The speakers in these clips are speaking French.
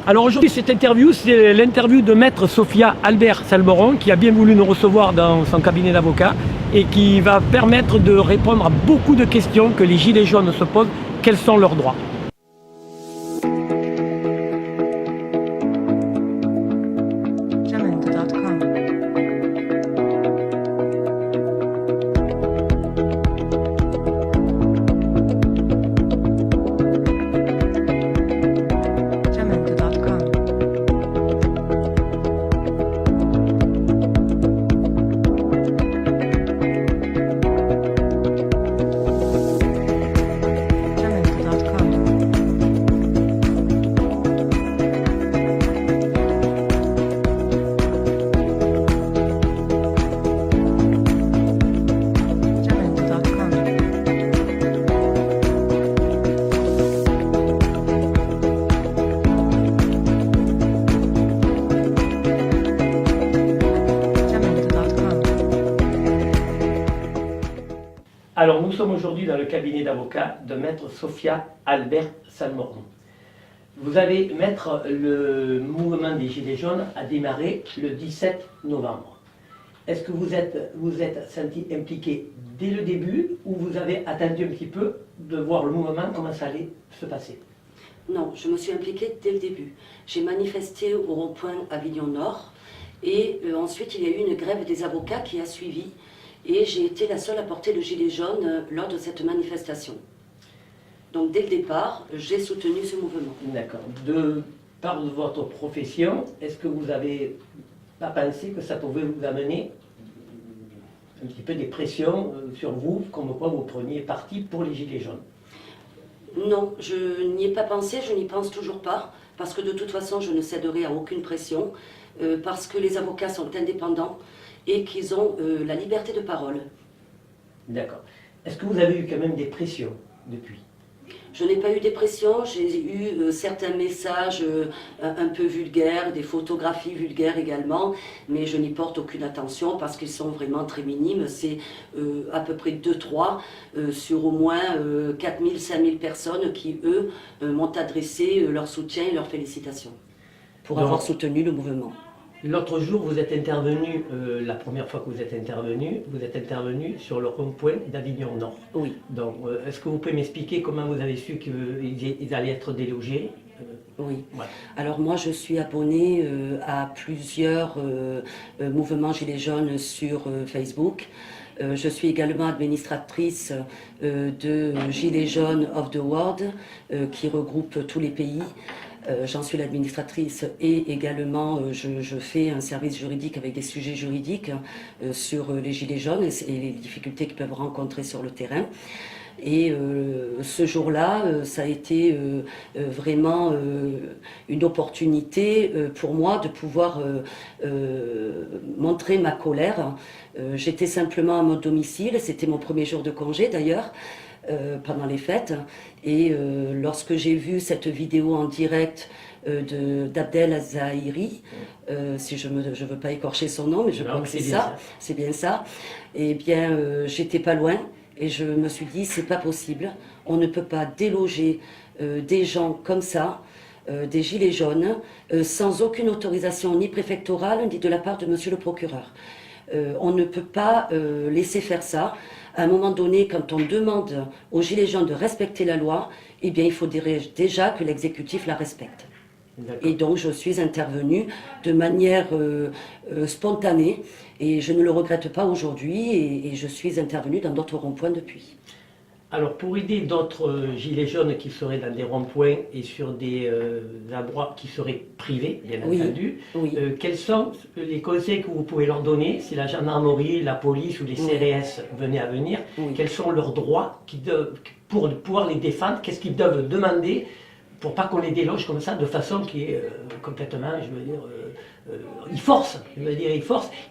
Alors aujourd'hui, cette interview, c'est l'interview de maître Sophia Albert Salmeron qui a bien voulu nous recevoir dans son cabinet d'avocat et qui va permettre de répondre à beaucoup de questions que les gilets jaunes se posent. Quels sont leurs droits? Alors nous sommes aujourd'hui dans le cabinet d'avocat de maître Sophia Albert Salmeron. Vous avez, maître, le mouvement des Gilets jaunes a démarré le 17 novembre. Est-ce que vous êtes senti impliqué dès le début ou vous avez attendu un petit peu de voir le mouvement, comment ça allait se passer? Non, je me suis impliquée dès le début. J'ai manifesté au rond-point Avignon Nord et ensuite il y a eu une grève des avocats qui a suivi. Et j'ai été la seule à porter le gilet jaune lors de cette manifestation. Donc dès le départ, j'ai soutenu ce mouvement. D'accord. De par votre profession, est-ce que vous n'avez pas pensé que ça pouvait vous amener un petit peu des pressions sur vous, comme quoi vous preniez parti pour les gilets jaunes? Non, je n'y ai pas pensé, je n'y pense toujours pas, parce que de toute façon, je ne céderai à aucune pression, parce que les avocats sont indépendants, et qu'ils ont la liberté de parole. D'accord. Est-ce que vous avez eu quand même des pressions depuis? Je n'ai pas eu des pressions, j'ai eu certains messages un peu vulgaires, des photographies vulgaires également, mais je n'y porte aucune attention parce qu'ils sont vraiment très minimes. C'est à peu près 2-3 sur au moins 4000, 5000 personnes qui, eux, m'ont adressé leur soutien et leurs félicitations pour avoir soutenu le mouvement. L'autre jour, vous êtes intervenu, la première fois que vous êtes intervenu sur le rond-point d'Avignon Nord. Oui. Donc, est-ce que vous pouvez m'expliquer comment vous avez su qu'ils allaient être délogés? Oui. Ouais. Alors moi, je suis abonnée à plusieurs mouvements Gilets jaunes sur Facebook. Je suis également administratrice de Gilets jaunes of the World, qui regroupe tous les pays. J'en suis l'administratrice et également je fais un service juridique avec des sujets juridiques sur les gilets jaunes et les difficultés qu'ils peuvent rencontrer sur le terrain. Et ce jour-là, ça a été vraiment une opportunité pour moi de pouvoir montrer ma colère. J'étais simplement à mon domicile, c'était mon premier jour de congé d'ailleurs. Pendant les fêtes et lorsque j'ai vu cette vidéo en direct d'Abdel Zahiri, si je veux pas écorcher son nom, mais je crois que c'est bien ça, et bien j'étais pas loin et je me suis dit c'est pas possible, on ne peut pas déloger des gens comme ça, des gilets jaunes, sans aucune autorisation ni préfectorale ni de la part de monsieur le procureur. On ne peut pas laisser faire ça. À un moment donné, quand on demande aux gilets jaunes de respecter la loi, eh bien, il faut déjà que l'exécutif la respecte. Et donc, je suis intervenue de manière spontanée, et je ne le regrette pas aujourd'hui, et je suis intervenue dans d'autres ronds-points depuis. Alors, pour aider d'autres gilets jaunes qui seraient dans des ronds-points et sur des endroits qui seraient privés, bien entendu, quels sont les conseils que vous pouvez leur donner si la gendarmerie, la police ou les CRS venaient à venir? Quels sont leurs droits pour pouvoir les défendre? Qu'est-ce qu'ils doivent demander pour pas qu'on les déloge comme ça de façon qui est complètement, je veux dire, ils forcent,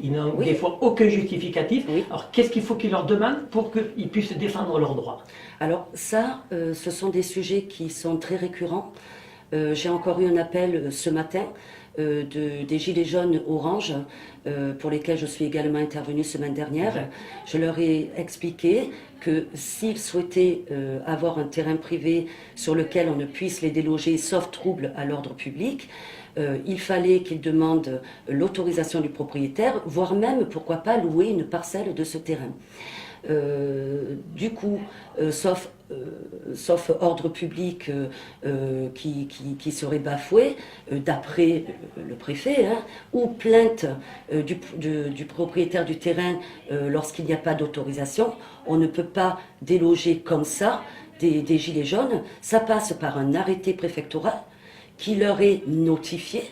ils n'ont des fois aucun justificatif. Alors qu'est-ce qu'il faut qu'ils leur demandent pour qu'ils puissent défendre leurs droits? Alors ça, ce sont des sujets qui sont très récurrents. J'ai encore eu un appel ce matin des Gilets jaunes Orange, pour lesquels je suis également intervenue semaine dernière. Je leur ai expliqué que s'ils souhaitaient avoir un terrain privé sur lequel on ne puisse les déloger sauf trouble à l'ordre public, il fallait qu'ils demandent l'autorisation du propriétaire, voire même, pourquoi pas, louer une parcelle de ce terrain. Du coup, sauf ordre public qui serait bafoué, d'après le préfet, hein, ou plainte du propriétaire du terrain lorsqu'il n'y a pas d'autorisation, on ne peut pas déloger comme ça des gilets jaunes. Ça passe par un arrêté préfectoral qui leur est notifié,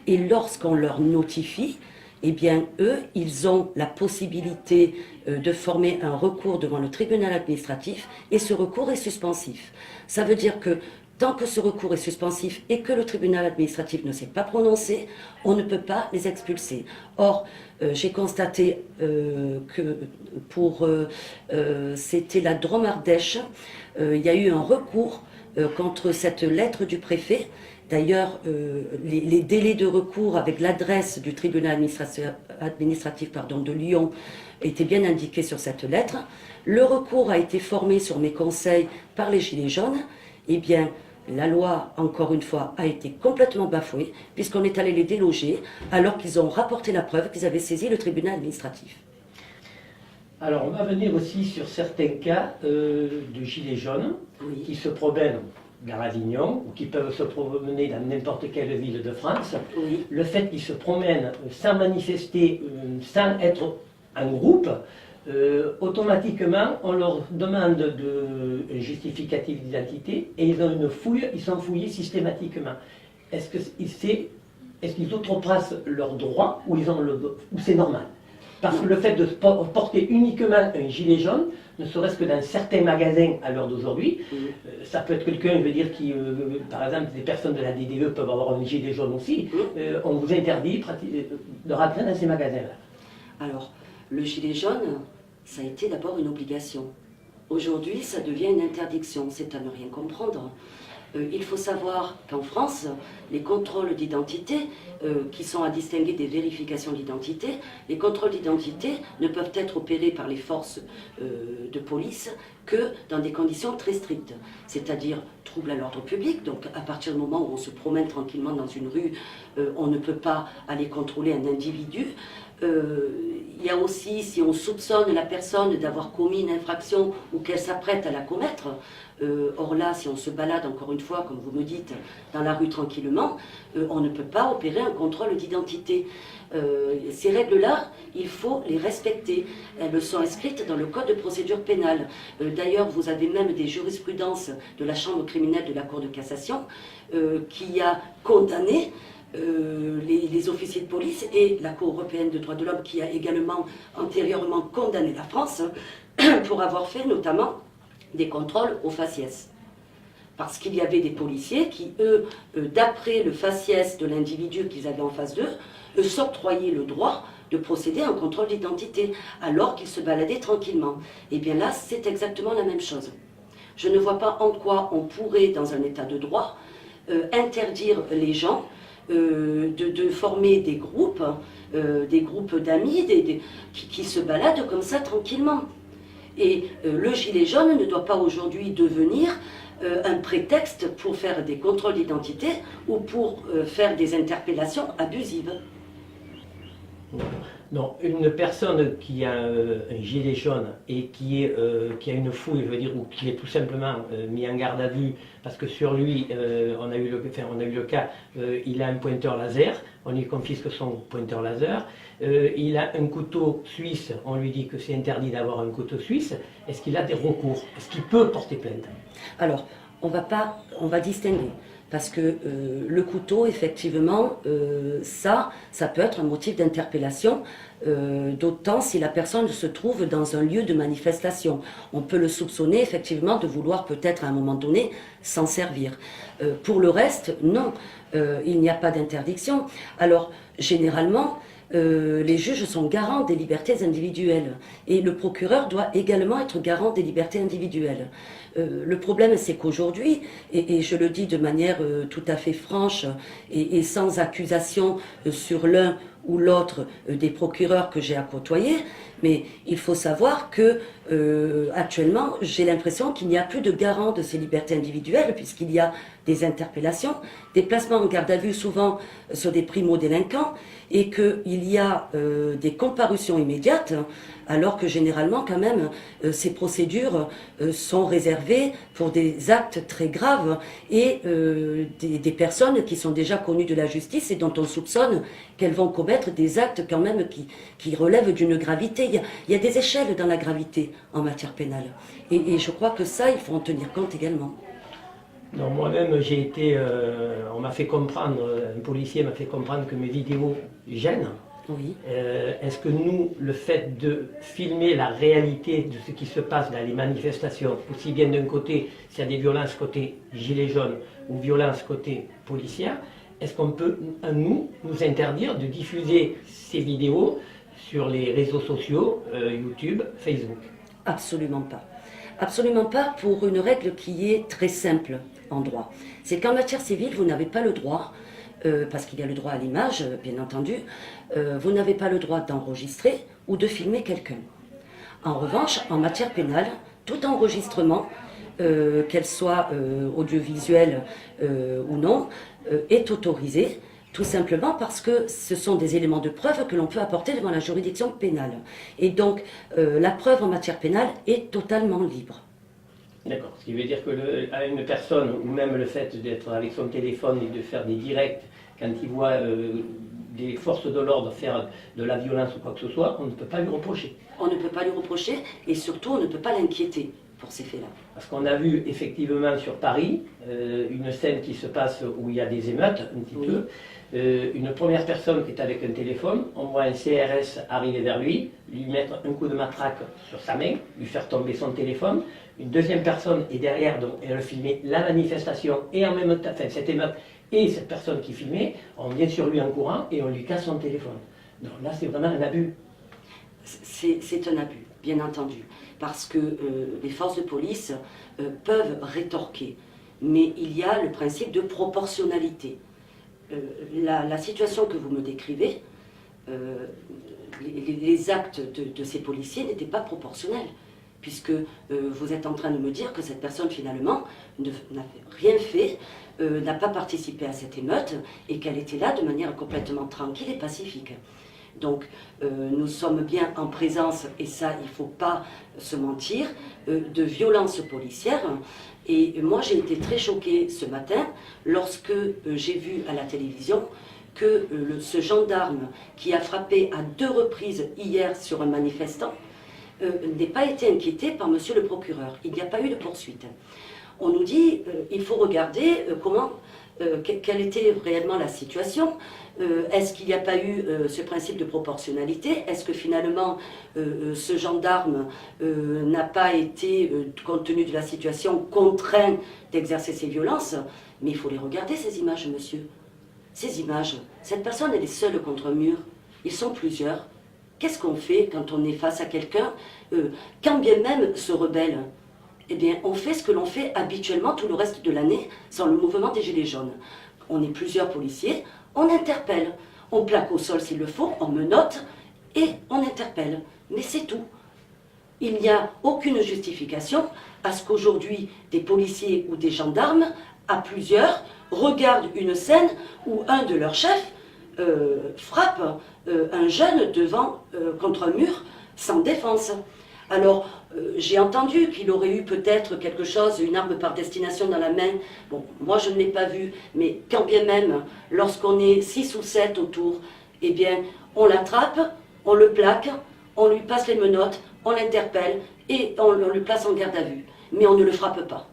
et lorsqu'on leur notifie, eh bien, eux, ils ont la possibilité de former un recours devant le tribunal administratif, et ce recours est suspensif. Ça veut dire que tant que ce recours est suspensif et que le tribunal administratif ne s'est pas prononcé, on ne peut pas les expulser. Or, j'ai constaté que c'était la Drôme-Ardèche, il y a eu un recours contre cette lettre du préfet. D'ailleurs, les délais de recours avec l'adresse du tribunal administratif de Lyon étaient bien indiqués sur cette lettre. Le recours a été formé sur mes conseils par les Gilets jaunes. Eh bien, la loi, encore une fois, a été complètement bafouée, puisqu'on est allé les déloger, alors qu'ils ont rapporté la preuve qu'ils avaient saisi le tribunal administratif. Alors, on va venir aussi sur certains cas de Gilets jaunes qui se promènent dans Avignon, ou qui peuvent se promener dans n'importe quelle ville de France. Oui. Le fait qu'ils se promènent sans manifester, sans être en groupe, automatiquement on leur demande un justificatif d'identité et ils ont une fouille, ils sont fouillés systématiquement. Est-ce qu'ils outrepassent leurs droits ou c'est normal? Parce que le fait de porter uniquement un gilet jaune, ne serait-ce que dans certains magasins à l'heure d'aujourd'hui, ça peut être quelqu'un, je veux dire, qui, par exemple, des personnes de la DDE peuvent avoir un gilet jaune aussi, on vous interdit de rentrer dans ces magasins-là. Alors, le gilet jaune, ça a été d'abord une obligation. Aujourd'hui, ça devient une interdiction, c'est à ne rien comprendre. Il faut savoir qu'en France, les contrôles d'identité, qui sont à distinguer des vérifications d'identité, les contrôles d'identité ne peuvent être opérés par les forces de police que dans des conditions très strictes, c'est-à-dire trouble à l'ordre public. Donc à partir du moment où on se promène tranquillement dans une rue, on ne peut pas aller contrôler un individu. Il y a aussi, si on soupçonne la personne d'avoir commis une infraction ou qu'elle s'apprête à la commettre, or là, si on se balade, encore une fois, comme vous me dites, dans la rue tranquillement, on ne peut pas opérer un contrôle d'identité. Ces règles-là, il faut les respecter. Elles sont inscrites dans le Code de procédure pénale. D'ailleurs, vous avez même des jurisprudences de la Chambre criminelle de la Cour de cassation qui a condamné les officiers de police, et la Cour européenne des droits de l'homme qui a également antérieurement condamné la France pour avoir fait notamment des contrôles au faciès. Parce qu'il y avait des policiers qui, eux, d'après le faciès de l'individu qu'ils avaient en face d'eux, s'octroyaient le droit de procéder à un contrôle d'identité, alors qu'ils se baladaient tranquillement. Et bien là, c'est exactement la même chose. Je ne vois pas en quoi on pourrait, dans un état de droit, interdire les gens de former des groupes d'amis qui se baladent comme ça tranquillement. Et le gilet jaune ne doit pas aujourd'hui devenir un prétexte pour faire des contrôles d'identité ou pour faire des interpellations abusives. Non, une personne qui a un gilet jaune et qui a une fouille, je veux dire, ou qui est tout simplement mis en garde à vue, parce que sur lui, on a eu le cas, il a un pointeur laser, on lui confisque son pointeur laser, il a un couteau suisse, on lui dit que c'est interdit d'avoir un couteau suisse. Est-ce qu'il a des recours? Est-ce qu'il peut porter plainte? Alors, on va distinguer. Parce que le couteau, effectivement, ça peut être un motif d'interpellation, d'autant si la personne se trouve dans un lieu de manifestation. On peut le soupçonner, effectivement, de vouloir peut-être à un moment donné s'en servir. Pour le reste, non, il n'y a pas d'interdiction. Alors, généralement, les juges sont garants des libertés individuelles et le procureur doit également être garant des libertés individuelles. Le problème, c'est qu'aujourd'hui, et je le dis de manière tout à fait franche et sans accusation sur l'un ou l'autre des procureurs que j'ai à côtoyer, mais il faut savoir que actuellement, j'ai l'impression qu'il n'y a plus de garant de ces libertés individuelles puisqu'il y a des interpellations, des placements en garde à vue souvent sur des primo-délinquants et qu'il y a des comparutions immédiates alors que généralement quand même ces procédures sont réservées pour des actes très graves et des personnes qui sont déjà connues de la justice et dont on soupçonne qu'elles vont commettre des actes quand même qui relèvent d'une gravité. Il y a des échelles dans la gravité en matière pénale et je crois que ça, il faut en tenir compte également. Non, moi-même, j'ai été, on m'a fait comprendre, un policier m'a fait comprendre que mes vidéos gênent. Oui. Est-ce que nous, le fait de filmer la réalité de ce qui se passe dans les manifestations, aussi bien d'un côté, s'il y a des violences côté gilets jaunes ou violences côté policières, est-ce qu'on peut, nous interdire de diffuser ces vidéos sur les réseaux sociaux, YouTube, Facebook? Absolument pas. Absolument pas, pour une règle qui est très simple en droit. C'est qu'en matière civile, vous n'avez pas le droit, parce qu'il y a le droit à l'image, bien entendu, vous n'avez pas le droit d'enregistrer ou de filmer quelqu'un. En revanche, en matière pénale, tout enregistrement, qu'elle soit audiovisuelle ou non, est autorisé, tout simplement parce que ce sont des éléments de preuve que l'on peut apporter devant la juridiction pénale. Et donc, la preuve en matière pénale est totalement libre. D'accord. Ce qui veut dire qu'à une personne, ou même le fait d'être avec son téléphone et de faire des directs, quand il voit des forces de l'ordre faire de la violence ou quoi que ce soit, on ne peut pas lui reprocher. On ne peut pas lui reprocher et surtout on ne peut pas l'inquiéter pour ces faits-là. Parce qu'on a vu effectivement sur Paris une scène qui se passe où il y a des émeutes, un petit peu. Une première personne qui est avec un téléphone, on voit un CRS arriver vers lui, lui mettre un coup de matraque sur sa main, lui faire tomber son téléphone. Une deuxième personne est derrière, donc elle a filmé la manifestation et en même temps, enfin, cette émeute et cette personne qui filmait, on vient sur lui en courant et on lui casse son téléphone. Donc là, c'est vraiment un abus. C'est un abus, bien entendu, parce que les forces de police peuvent rétorquer, mais il y a le principe de proportionnalité. La situation que vous me décrivez, les actes de ces policiers n'étaient pas proportionnels, puisque vous êtes en train de me dire que cette personne finalement n'a rien fait, n'a pas participé à cette émeute et qu'elle était là de manière complètement tranquille et pacifique. Donc nous sommes bien en présence, et ça il ne faut pas se mentir, de violences policières. Et moi j'ai été très choquée ce matin lorsque j'ai vu à la télévision que ce gendarme qui a frappé à 2 reprises hier sur un manifestant n'ait pas été inquiété par monsieur le procureur. Il n'y a pas eu de poursuite. On nous dit il faut regarder quelle était réellement la situation. Est-ce qu'il n'y a pas eu ce principe de proportionnalité? Est-ce que finalement ce gendarme n'a pas été, compte tenu de la situation, contraint d'exercer ses violences? Mais il faut les regarder, ces images, monsieur. Ces images, cette personne elle est seule contre un mur, ils sont plusieurs. Qu'est-ce qu'on fait quand on est face à quelqu'un, quand bien même se rebelle? Eh bien, on fait ce que l'on fait habituellement tout le reste de l'année sans le mouvement des Gilets jaunes. On est plusieurs policiers, on interpelle, on plaque au sol s'il le faut, on menotte et on interpelle. Mais c'est tout. Il n'y a aucune justification à ce qu'aujourd'hui des policiers ou des gendarmes, à plusieurs, regardent une scène où un de leurs chefs frappe un jeune contre un mur sans défense. Alors, j'ai entendu qu'il aurait eu peut-être quelque chose, une arme par destination dans la main. Bon, moi je ne l'ai pas vu, mais quand bien même, lorsqu'on est 6 ou 7 autour, eh bien, on l'attrape, on le plaque, on lui passe les menottes, on l'interpelle et on le place en garde à vue. Mais on ne le frappe pas.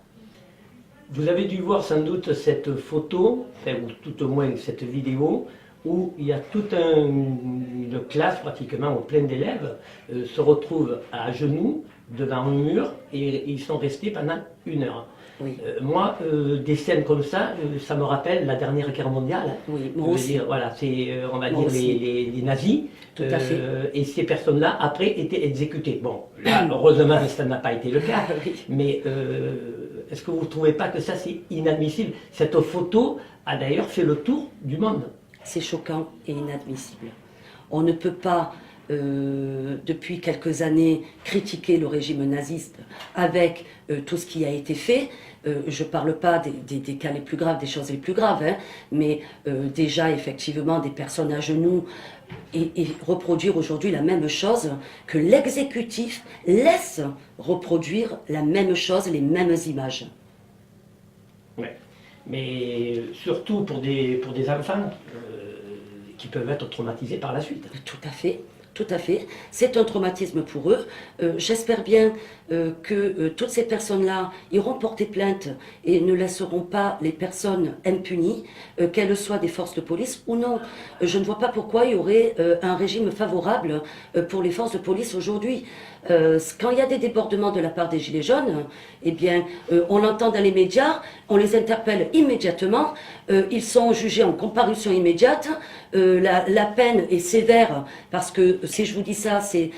Vous avez dû voir sans doute cette photo, enfin, ou tout au moins cette vidéo, où il y a toute une classe pratiquement pleine d'élèves se retrouve à genoux devant un mur et ils sont restés pendant 1 heure. Oui. Moi, des scènes comme ça, ça me rappelle la dernière guerre mondiale. Oui, moi aussi. Voilà, c'est, on va Moi dire, aussi. les nazis. Tout à fait. Et ces personnes-là, après, étaient exécutées. Bon, là, heureusement, ça n'a pas été le cas. Oui. Mais est-ce que vous ne trouvez pas que ça, c'est inadmissible? Cette photo a d'ailleurs fait le tour du monde. C'est choquant et inadmissible. On ne peut pas, depuis quelques années, critiquer le régime naziste avec tout ce qui a été fait. Je ne parle pas des cas les plus graves, des choses les plus graves, hein, mais déjà, effectivement, des personnes à genoux et reproduire aujourd'hui la même chose, que l'exécutif laisse reproduire la même chose, les mêmes images. Ouais. Mais surtout pour des enfants qui peuvent être traumatisés par la suite. Tout à fait. Tout à fait. C'est un traumatisme pour eux. J'espère bien que toutes ces personnes-là iront porter plainte et ne laisseront pas les personnes impunies, qu'elles soient des forces de police ou non. Je ne vois pas pourquoi il y aurait un régime favorable pour les forces de police aujourd'hui. Quand il y a des débordements de la part des Gilets jaunes, eh bien, on l'entend dans les médias, on les interpelle immédiatement, ils sont jugés en comparution immédiate, la peine est sévère, parce que si je vous dis ça, c'est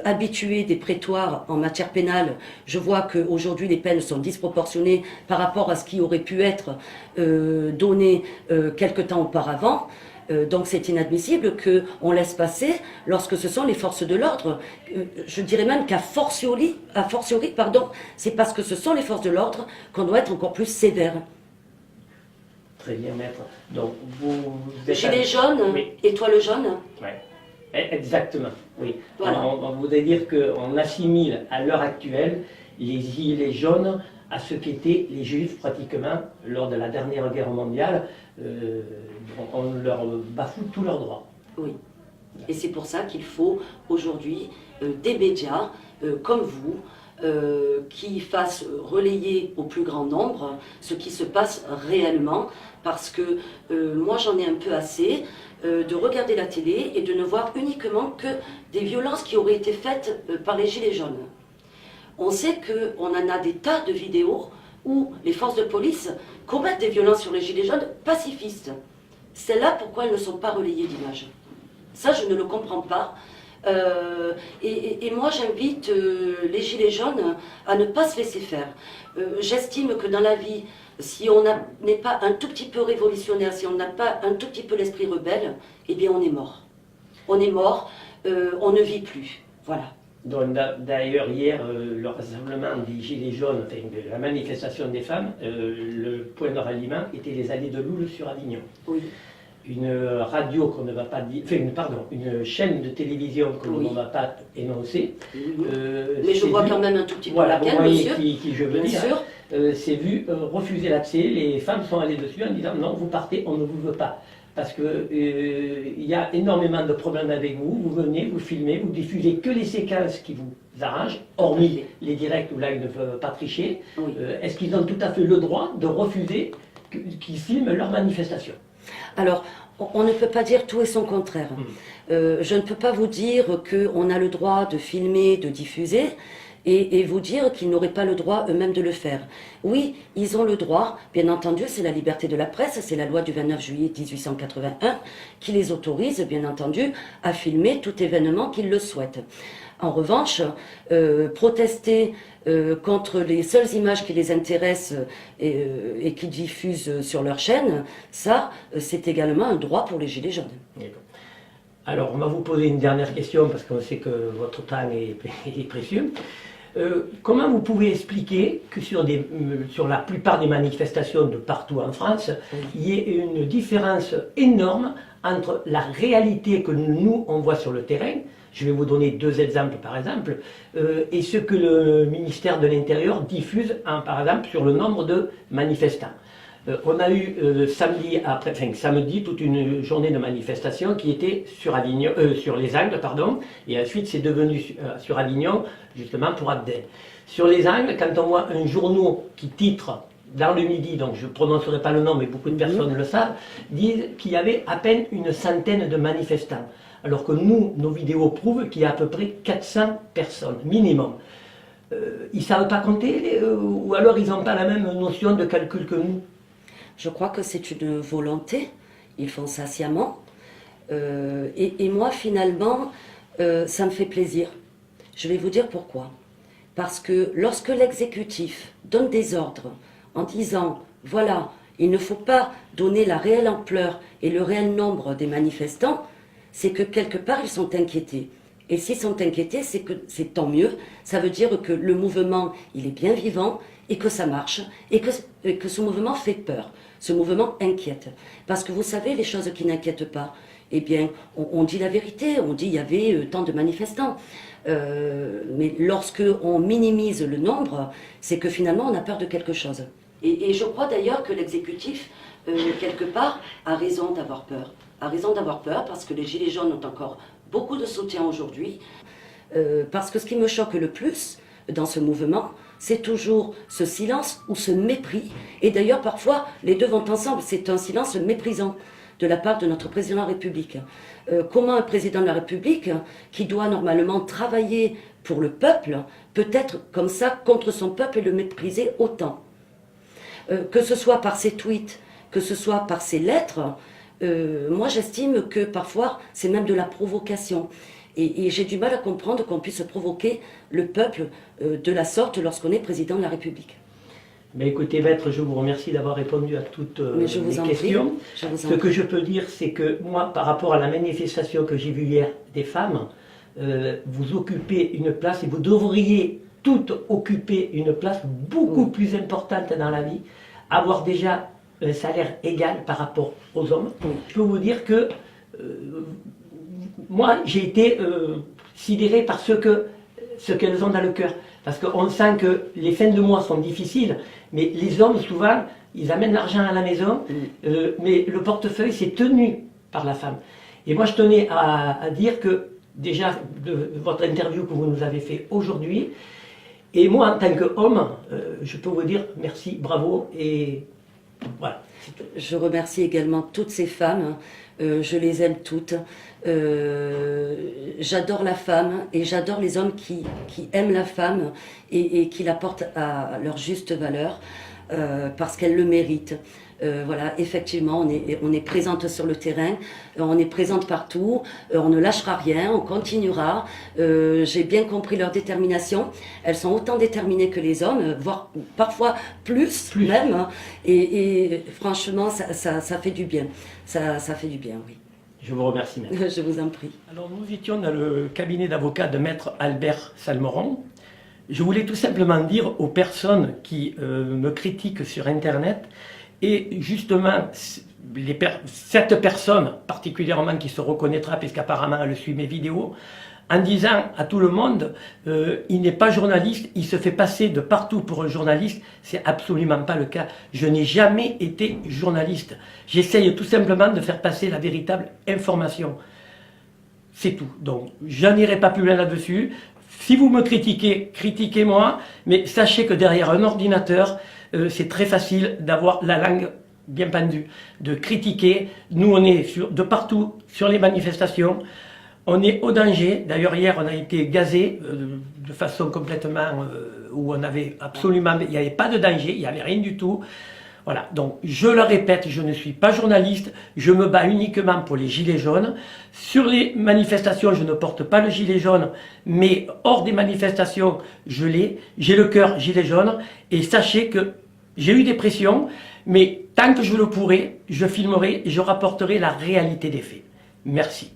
habitué des prétoires en matière pénale, je vois qu'aujourd'hui les peines sont disproportionnées par rapport à ce qui aurait pu être donné quelque temps auparavant. Donc c'est inadmissible qu'on laisse passer lorsque ce sont les forces de l'ordre. Je dirais même qu'à fortiori, c'est parce que ce sont les forces de l'ordre qu'on doit être encore plus sévère. Très bien, maître. Donc, vous êtes Gilet jaune, oui. Étoile jaune. Oui, exactement. Oui. Voilà. On voudrait dire qu'on assimile à l'heure actuelle les gilets jaunes à ce qu'étaient les juifs pratiquement lors de la dernière guerre mondiale. On leur bafoue tous leurs droits. Oui. Et c'est pour ça qu'il faut aujourd'hui des médias comme vous qui fassent relayer au plus grand nombre ce qui se passe réellement, parce que moi j'en ai un peu assez de regarder la télé et de ne voir uniquement que des violences qui auraient été faites par les Gilets jaunes. On sait qu'on en a des tas de vidéos où les forces de police commettent des violences sur les Gilets jaunes pacifistes. C'est là pourquoi elles ne sont pas relayées d'images. Ça, je ne le comprends pas. Et moi, j'invite les Gilets jaunes à ne pas se laisser faire. J'estime que dans la vie, si on n'est pas un tout petit peu révolutionnaire, si on n'a pas un tout petit peu l'esprit rebelle, eh bien on est mort. On est mort, on ne vit plus. Voilà. D'ailleurs, hier, le rassemblement des Gilets jaunes, enfin, la manifestation des femmes, le point de ralliement était les allées de Loul sur Avignon. Oui. Une radio qu'on ne va pas dire, enfin, une chaîne de télévision que l'on ne va pas énoncer. Mais je vois quand même un tout petit peu laquelle, monsieur. Qui je veux dire. C'est vu refuser l'accès. Les femmes sont allées dessus en disant non, vous partez, on ne vous veut pas. Parce que il y a énormément de problèmes avec vous. Vous venez, vous filmez, vous diffusez que les séquences qui vous arrangent, hormis les directs où là ils ne peuvent pas tricher. Oui. Est-ce qu'ils ont tout à fait le droit de refuser qu'ils filment leur manifestation? Alors, on ne peut pas dire tout et son contraire. Je ne peux pas vous dire qu'on a le droit de filmer, de diffuser, et vous dire qu'ils n'auraient pas le droit eux-mêmes de le faire. Oui, ils ont le droit, bien entendu, c'est la liberté de la presse, c'est la loi du 29 juillet 1881 qui les autorise, bien entendu, à filmer tout événement qu'ils le souhaitent. En revanche, protester contre les seules images qui les intéressent et qui diffusent sur leur chaîne, ça, c'est également un droit pour les Gilets jaunes. Alors, on va vous poser une dernière question, parce qu'on sait que votre temps est précieux. Comment vous pouvez expliquer que sur la plupart des manifestations de partout en France, il y ait une différence énorme entre la réalité que nous, on voit sur le terrain, je vais vous donner deux exemples par exemple, et ce que le ministère de l'Intérieur diffuse, par exemple, sur le nombre de manifestants. On a eu samedi toute une journée de manifestation qui était sur Avignon, sur les Angles, pardon, et ensuite c'est devenu sur Avignon, justement pour Abdel. Sur les Angles, quand on voit un journal qui titre dans le Midi, donc je ne prononcerai pas le nom, mais beaucoup de personnes le savent, disent qu'il y avait à peine une centaine de manifestants. Alors que nous, nos vidéos prouvent qu'il y a à peu près 400 personnes, minimum. ils ne savent pas compter ou alors ils n'ont pas la même notion de calcul que nous? Je crois que c'est une volonté, ils font ça sciemment. Et moi, finalement, ça me fait plaisir. Je vais vous dire pourquoi. Parce que lorsque l'exécutif donne des ordres en disant, voilà, il ne faut pas donner la réelle ampleur et le réel nombre des manifestants, c'est que quelque part, ils sont inquiétés. Et s'ils sont inquiétés, c'est que c'est tant mieux. Ça veut dire que le mouvement, il est bien vivant et que ça marche et que ce mouvement fait peur. Ce mouvement inquiète. Parce que vous savez, les choses qui n'inquiètent pas, eh bien, on dit la vérité, on dit il y avait tant de manifestants. Mais lorsque on minimise le nombre, c'est que finalement on a peur de quelque chose. Et je crois d'ailleurs que l'exécutif, quelque part, a raison d'avoir peur. A raison d'avoir peur parce que les Gilets jaunes ont encore beaucoup de soutien aujourd'hui. Parce que ce qui me choque le plus dans ce mouvement, c'est toujours ce silence ou ce mépris. Et d'ailleurs, parfois, les deux vont ensemble. C'est un silence méprisant de la part de notre président de la République. Comment un président de la République, qui doit normalement travailler pour le peuple, peut être comme ça contre son peuple et le mépriser autant? Que ce soit par ses tweets, que ce soit par ses lettres, moi j'estime que parfois c'est même de la provocation. Et j'ai du mal à comprendre qu'on puisse provoquer le peuple de la sorte lorsqu'on est président de la République. Mais écoutez, maître, je vous remercie d'avoir répondu à toutes les questions. Ce que je peux dire, c'est que moi, par rapport à la manifestation que j'ai vue hier des femmes, vous occupez une place et vous devriez toutes occuper une place beaucoup plus importante dans la vie, avoir déjà un salaire égal par rapport aux hommes. Je peux vous dire que moi, j'ai été sidéré par ce qu'elles ont dans le cœur. Parce qu'on sent que les fins de mois sont difficiles, mais les hommes, souvent, ils amènent l'argent à la maison, mais le portefeuille, c'est tenu par la femme. Et moi, je tenais à dire que, déjà, de votre interview que vous nous avez fait aujourd'hui, et moi, en tant qu'homme, je peux vous dire merci, bravo, et voilà. Je remercie également toutes ces femmes, je les aime toutes. J'adore la femme et j'adore les hommes qui aiment la femme et qui la portent à leur juste valeur parce qu'elle le mérite. Voilà, effectivement, on est présente sur le terrain, on est présente partout, on ne lâchera rien, on continuera. J'ai bien compris leur détermination. Elles sont autant déterminées que les hommes, voire parfois plus. Même. Et franchement, ça fait du bien. Ça fait du bien, oui. Je vous remercie, maître. Je vous en prie. Alors, nous étions dans le cabinet d'avocat de maître Albert Salmeron. Je voulais tout simplement dire aux personnes qui me critiquent sur Internet, et justement, cette personne particulièrement qui se reconnaîtra, puisqu'apparemment elle suit mes vidéos, en disant à tout le monde, il n'est pas journaliste, il se fait passer de partout pour un journaliste, c'est absolument pas le cas. Je n'ai jamais été journaliste. J'essaye tout simplement de faire passer la véritable information. C'est tout. Donc, je n'irai pas plus loin là-dessus. Si vous me critiquez, critiquez-moi, mais sachez que derrière un ordinateur, c'est très facile d'avoir la langue bien pendue, de critiquer. Nous, on est de partout sur les manifestations. On est au danger. D'ailleurs, hier, on a été gazé de façon complètement où on avait absolument, il n'y avait pas de danger, il n'y avait rien du tout. Voilà. Donc, je le répète, je ne suis pas journaliste. Je me bats uniquement pour les gilets jaunes. Sur les manifestations, je ne porte pas le gilet jaune, mais hors des manifestations, je l'ai. J'ai le cœur gilet jaune. Et sachez que j'ai eu des pressions, mais tant que je le pourrai, je filmerai et je rapporterai la réalité des faits. Merci.